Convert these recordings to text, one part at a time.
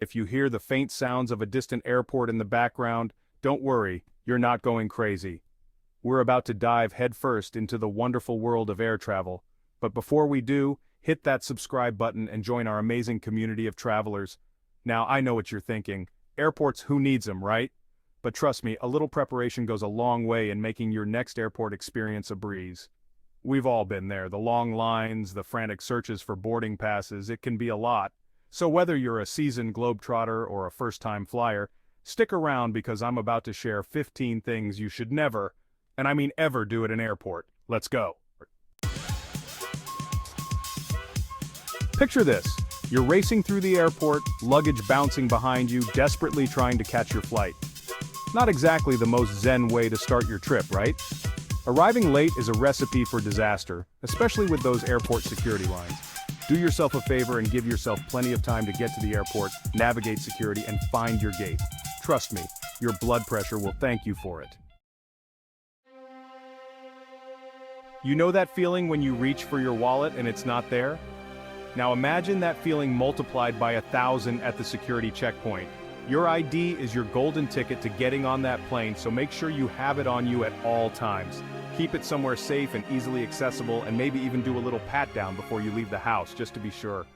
If you hear the faint sounds of a distant airport in the background, don't worry, you're not going crazy. We're about to dive headfirst into the wonderful world of air travel. But before we do, hit that subscribe button and join our amazing community of travelers. Now, I know what you're thinking. Airports, who needs them, right? But trust me, a little preparation goes a long way in making your next airport experience a breeze. We've all been there, the long lines, the frantic searches for boarding passes, it can be a lot. So whether you're a seasoned globetrotter or a first-time flyer, stick around because I'm about to share 15 things you should never, and I mean ever, do at an airport. Let's go. Picture this. You're racing through the airport, luggage bouncing behind you, desperately trying to catch your flight. Not exactly the most zen way to start your trip, right? Arriving late is a recipe for disaster, especially with those airport security lines. Do yourself a favor and give yourself plenty of time to get to the airport, navigate security, and find your gate. Trust me, your blood pressure will thank you for it. You know that feeling when you reach for your wallet and it's not there? Now imagine that feeling multiplied by 1,000 at the security checkpoint. Your ID is your golden ticket to getting on that plane, so make sure you have it on you at all times. Keep it somewhere safe and easily accessible, and maybe even do a little pat-down before you leave the house, just to be sure.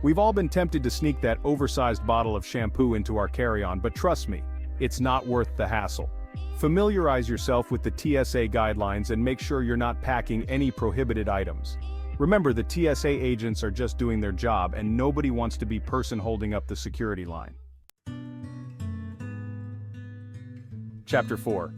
We've all been tempted to sneak that oversized bottle of shampoo into our carry-on, but trust me, it's not worth the hassle. Familiarize yourself with the TSA guidelines and make sure you're not packing any prohibited items. Remember, the TSA agents are just doing their job, and nobody wants to be person holding up the security line. Chapter 4.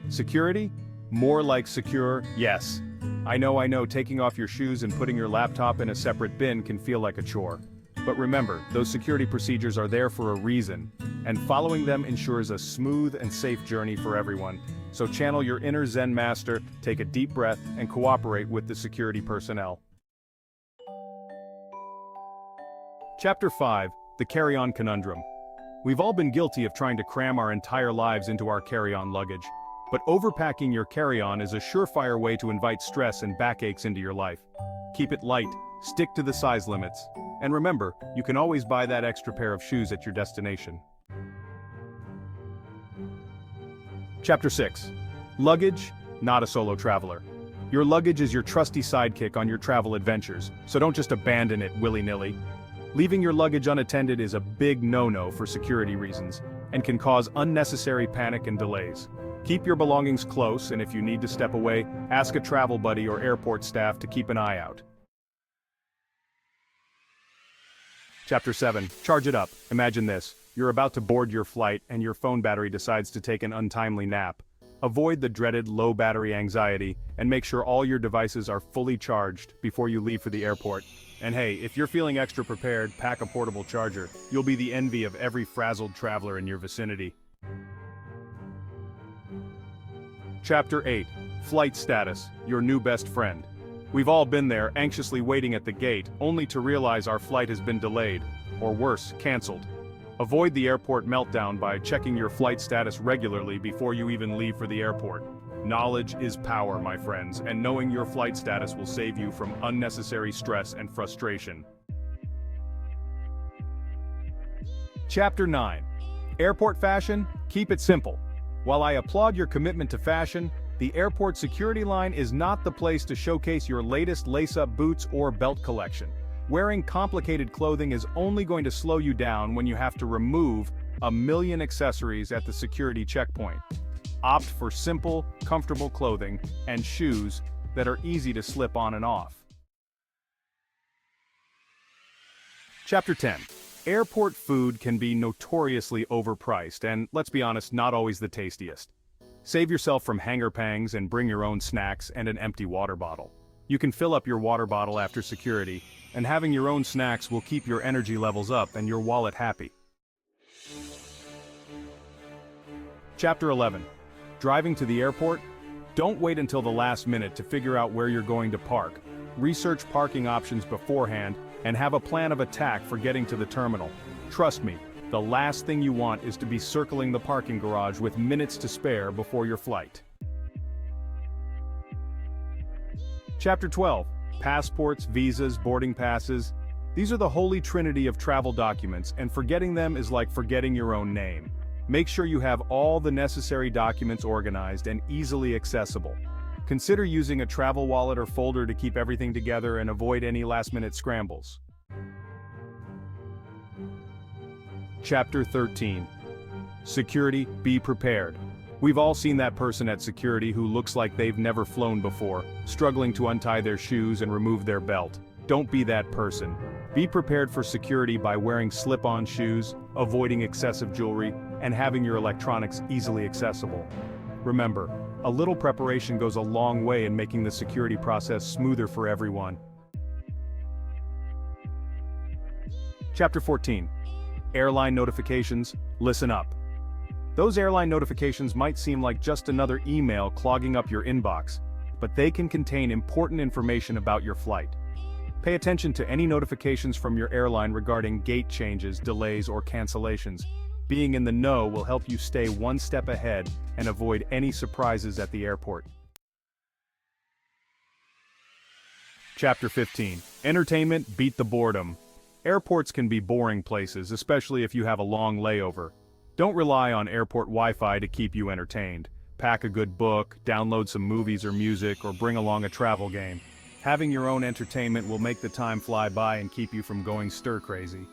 Security? More like secure, yes. I know, taking off your shoes and putting your laptop in a separate bin can feel like a chore. But remember, those security procedures are there for a reason, and following them ensures a smooth and safe journey for everyone. So channel your inner Zen master, take a deep breath, and cooperate with the security personnel. Chapter 5. The Carry-On Conundrum. We've all been guilty of trying to cram our entire lives into our carry-on luggage. But overpacking your carry-on is a surefire way to invite stress and backaches into your life. Keep it light, stick to the size limits, and remember, you can always buy that extra pair of shoes at your destination. Chapter 6. Luggage, not a solo traveler. Your luggage is your trusty sidekick on your travel adventures, so don't just abandon it willy-nilly. Leaving your luggage unattended is a big no-no for security reasons, and can cause unnecessary panic and delays. Keep your belongings close, and if you need to step away, ask a travel buddy or airport staff to keep an eye out. Chapter 7. Charge it up. Imagine this. You're about to board your flight and your phone battery decides to take an untimely nap. Avoid the dreaded low battery anxiety and make sure all your devices are fully charged before you leave for the airport. And hey, if you're feeling extra prepared, pack a portable charger. You'll be the envy of every frazzled traveler in your vicinity. Chapter 8. Flight status, your new best friend. We've all been there, anxiously waiting at the gate, only to realize our flight has been delayed, or worse, canceled. Avoid the airport meltdown by checking your flight status regularly before you even leave for the airport. Knowledge is power, my friends, and knowing your flight status will save you from unnecessary stress and frustration. Chapter 9. Airport fashion? Keep it simple. While I applaud your commitment to fashion, the airport security line is not the place to showcase your latest lace-up boots or belt collection. Wearing complicated clothing is only going to slow you down when you have to remove 1,000,000 accessories at the security checkpoint. Opt for simple, comfortable clothing and shoes that are easy to slip on and off. Chapter 10. Airport food can be notoriously overpriced and, let's be honest, not always the tastiest. Save yourself from hangar pangs and bring your own snacks and an empty water bottle. You can fill up your water bottle after security, and having your own snacks will keep your energy levels up and your wallet happy. Chapter 11. Driving to the airport? Don't wait until the last minute to figure out where you're going to park. Research parking options beforehand and have a plan of attack for getting to the terminal. Trust me, the last thing you want is to be circling the parking garage with minutes to spare before your flight. Chapter 12. Passports, visas, boarding passes. These are the holy trinity of travel documents, and forgetting them is like forgetting your own name. Make sure you have all the necessary documents organized and easily accessible. Consider using a travel wallet or folder to keep everything together and avoid any last-minute scrambles. Chapter 13. Security, be prepared. We've all seen that person at security who looks like they've never flown before, struggling to untie their shoes and remove their belt. Don't be that person. Be prepared for security by wearing slip-on shoes, avoiding excessive jewelry, and having your electronics easily accessible. Remember, a little preparation goes a long way in making the security process smoother for everyone. Chapter 14. Airline notifications, listen up. Those airline notifications might seem like just another email clogging up your inbox, but they can contain important information about your flight. Pay attention to any notifications from your airline regarding gate changes, delays, or cancellations. Being in the know will help you stay one step ahead and avoid any surprises at the airport. Chapter 15. Entertainment, beat the boredom. Airports can be boring places, especially if you have a long layover. Don't rely on airport Wi-Fi to keep you entertained. Pack a good book, download some movies or music, or bring along a travel game. Having your own entertainment will make the time fly by and keep you from going stir-crazy.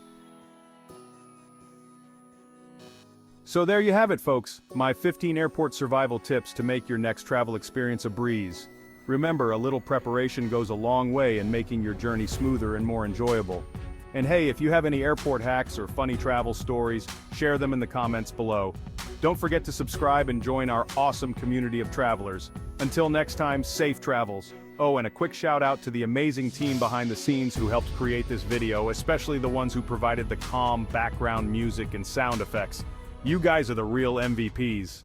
So there you have it, folks, my 15 airport survival tips to make your next travel experience a breeze. Remember, a little preparation goes a long way in making your journey smoother and more enjoyable. And hey, if you have any airport hacks or funny travel stories, share them in the comments below. Don't forget to subscribe and join our awesome community of travelers. Until next time, safe travels. Oh, and a quick shout out to the amazing team behind the scenes who helped create this video, especially the ones who provided the calm background music and sound effects. You guys are the real MVPs.